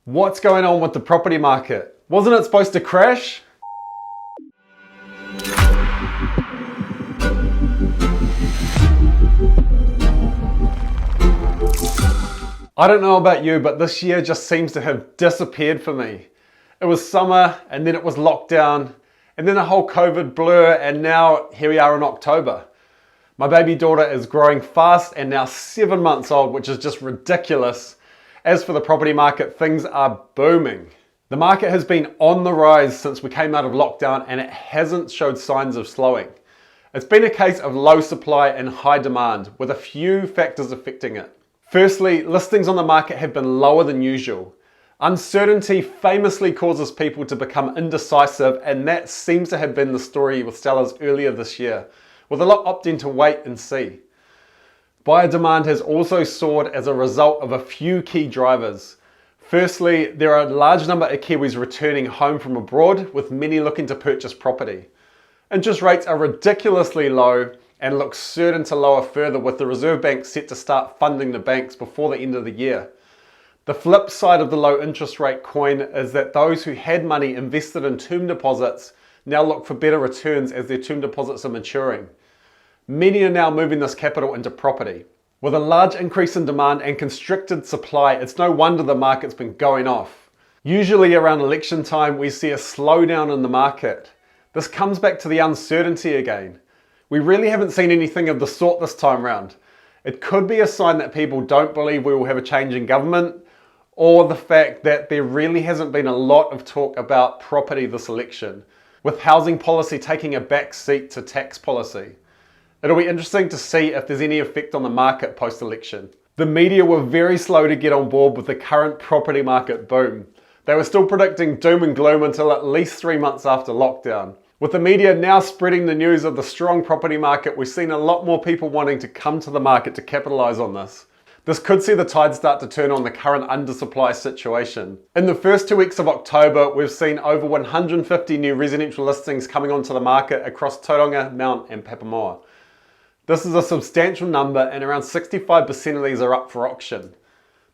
What's going on with the property market? Wasn't it supposed to crash? I don't know about you, but this year just seems to have disappeared for me. It was summer, and then it was lockdown, and then a whole COVID blur, and now here we are in October. My baby daughter is growing fast and now 7 months old, which is just ridiculous. As for the property market, things are booming. The market has been on the rise since we came out of lockdown, and it hasn't showed signs of slowing. It's been a case of low supply and high demand, with a few factors affecting it. Firstly, listings on the market have been lower than usual. Uncertainty famously causes people to become indecisive, and that seems to have been the story with sellers earlier this year, with a lot opting to wait and see. Buyer demand has also soared as a result of a few key drivers. Firstly, there are a large number of Kiwis returning home from abroad, with many looking to purchase property. Interest rates are ridiculously low and look certain to lower further, with the Reserve Bank set to start funding the banks before the end of the year. The flip side of the low interest rate coin is that those who had money invested in term deposits now look for better returns as their term deposits are maturing. Many are now moving this capital into property. With a large increase in demand and constricted supply, it's no wonder the market's been going off. Usually around election time, we see a slowdown in the market. This comes back to the uncertainty again. We really haven't seen anything of the sort this time round. It could be a sign that people don't believe we will have a change in government, or the fact that there really hasn't been a lot of talk about property this election, with housing policy taking a back seat to tax policy. It'll be interesting to see if there's any effect on the market post-election. The media were very slow to get on board with the current property market boom. They were still predicting doom and gloom until at least 3 months after lockdown. With the media now spreading the news of the strong property market, we've seen a lot more people wanting to come to the market to capitalize on this. This could see the tide start to turn on the current undersupply situation. In the first 2 weeks of October, we've seen over 150 new residential listings coming onto the market across Tauranga, Mount and Papamoa. This is a substantial number, and around 65% of these are up for auction.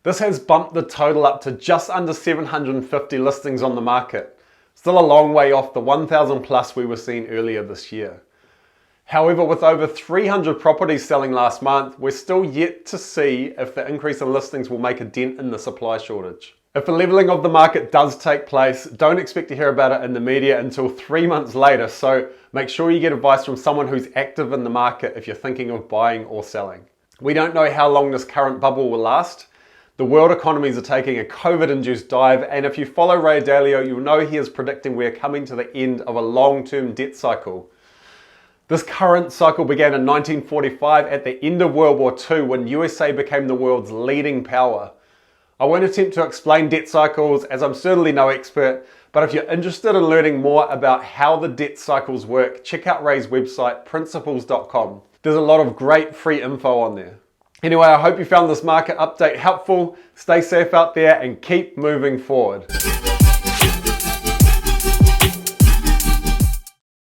This has bumped the total up to just under 750 listings on the market. Still a long way off the 1,000 plus we were seeing earlier this year. However, with over 300 properties selling last month, we're still yet to see if the increase in listings will make a dent in the supply shortage. If a levelling of the market does take place, don't expect to hear about it in the media until 3 months later, so make sure you get advice from someone who's active in the market if you're thinking of buying or selling. We don't know how long this current bubble will last. The world economies are taking a COVID-induced dive, and if you follow Ray Dalio, you'll know he is predicting we're coming to the end of a long-term debt cycle. This current cycle began in 1945 at the end of World War II, when USA became the world's leading power. I won't attempt to explain debt cycles, as I'm certainly no expert, but if you're interested in learning more about how the debt cycles work, check out Ray's website, principles.com. There's a lot of great free info on there. Anyway, I hope you found this market update helpful. Stay safe out there and keep moving forward.